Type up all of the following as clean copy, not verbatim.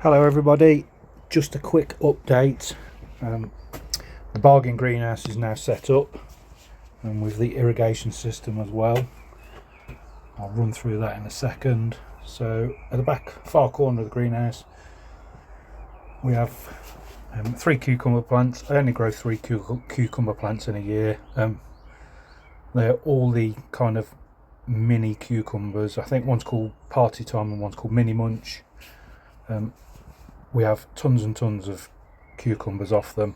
Hello everybody, just a quick update. The bargain greenhouse is now set up and with the irrigation system as well. I'll run through that in a second. So at the back far corner of the greenhouse we have 3 cucumber plants. I only grow 3 cucumber plants in a year. They're all the kind of mini cucumbers. I think one's called Party Time and one's called Mini Munch. We have tons and tons of cucumbers off them.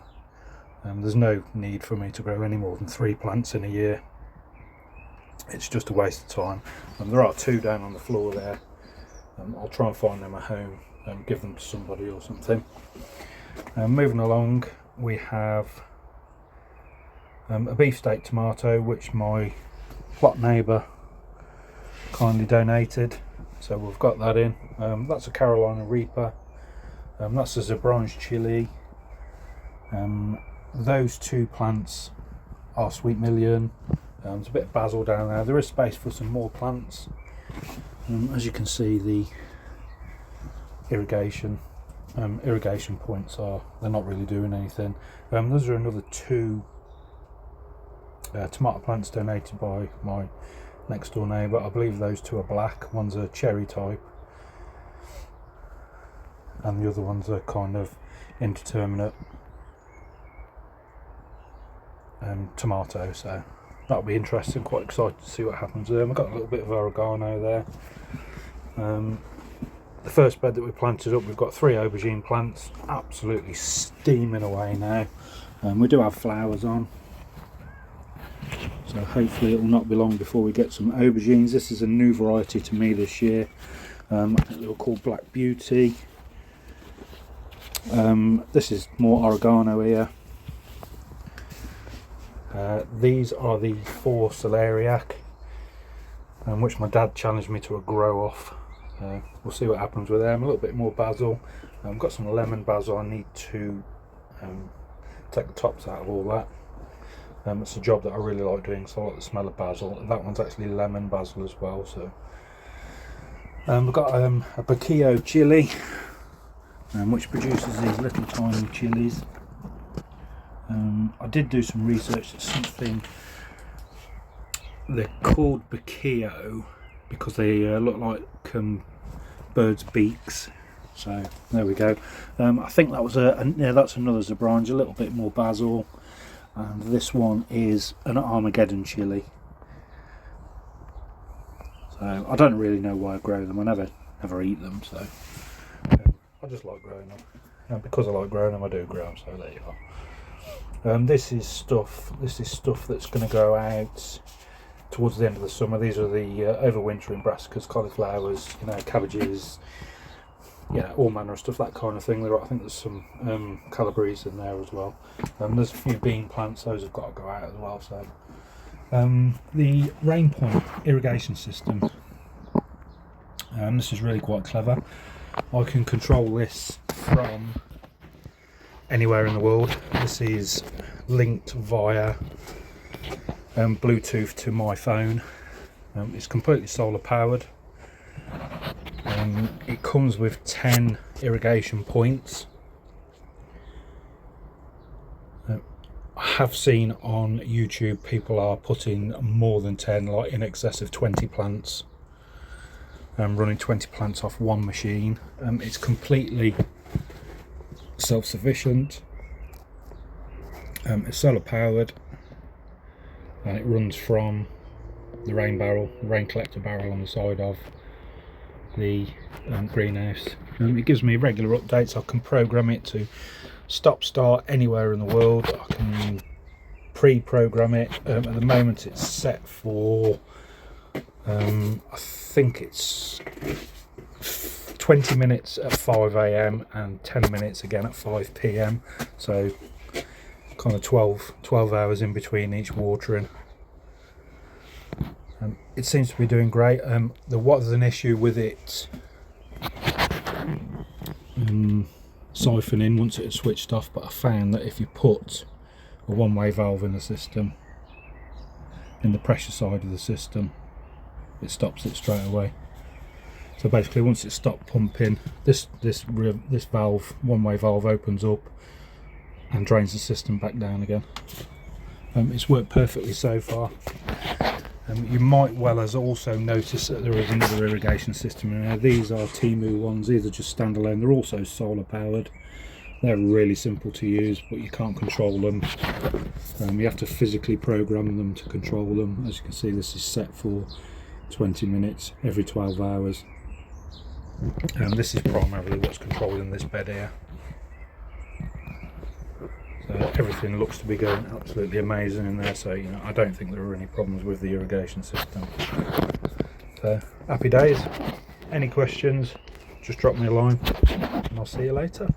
There's no need for me to grow any more than 3 plants in a year. It's just a waste of time. There are 2 down on the floor there. I'll try and find them a home and give them to somebody or something. Moving along, we have a beefsteak tomato which my plot neighbour kindly donated, so we've got that in. That's a Carolina Reaper. That's a Zabranche chili. Those 2 plants are Sweet Million. There's a bit of basil down there. There is space for some more plants. As you can see, the irrigation points they're not really doing anything. Those are another 2 tomato plants donated by my next door neighbour. I believe those 2 are black. One's a cherry type and the other one's a kind of indeterminate tomato, so that'll be interesting. Quite excited to see what happens with them. I've got a little bit of oregano there. The first bed that we planted up, we've got 3 aubergine plants, absolutely steaming away now. We do have flowers on, so hopefully it will not be long before we get some aubergines. This is a new variety to me this year. I think they were called Black Beauty. This is more oregano here. These are the 4 celeriac, which my dad challenged me to a grow off. We'll see what happens with them. A little bit more basil. I've got some lemon basil. I need to take the tops out of all that. It's a job that I really like doing, so I like the smell of basil. That one's actually lemon basil as well. So we've got a Bacchio chili, which produces these little tiny chilies. I did do some research. It's something they're called Bacchio because they look like birds' beaks. So there we go. I think that was that's another Zabranche, a little bit more basil, and this one is an Armageddon chili. So I don't really know why I grow them. I never eat them, so I just like growing them, and because I like growing them I do grow them, so there you are. This is stuff that's going to go out towards the end of the summer. These are the overwintering brassicas, cauliflowers, cabbages, all manner of stuff, that kind of thing. I think there's some calabrese in there as well. There's a few bean plants, those have got to go out as well. So the rain point irrigation system, this is really quite clever. I can control this from anywhere in the world. This is linked via Bluetooth to my phone. It's completely solar powered. It comes with 10 irrigation points. I have seen on YouTube people are putting more than 10, like in excess of 20 plants, running 20 plants off one machine. It's completely self-sufficient. It's solar powered, and it runs from the rain collector barrel on the side of the greenhouse. It gives me regular updates. I can program it to start anywhere in the world. I can pre-program it. At the moment it's set for I think it's 20 minutes at 5 AM and 10 minutes again at 5 PM, so kind of 12 hours in between each watering. It seems to be doing great. There was an issue with it siphoning once it had switched off, but I found that if you put a one-way valve in the system, in the pressure side of the system, it stops it straight away. So basically, once it stopped pumping, this valve, one-way valve, opens up and drains the system back down again. It's worked perfectly so far. You might well as also notice that there is another irrigation system in there. These are Timu ones. These are just standalone. They're also solar powered. They're really simple to use, but you can't control them. You have to physically program them to control them. As you can see, this is set for 20 minutes every 12 hours. And this is primarily what's controlling this bed here. So everything looks to be going absolutely amazing in there. So I don't think there are any problems with the irrigation system. So happy days. Any questions? Just drop me a line, and I'll see you later.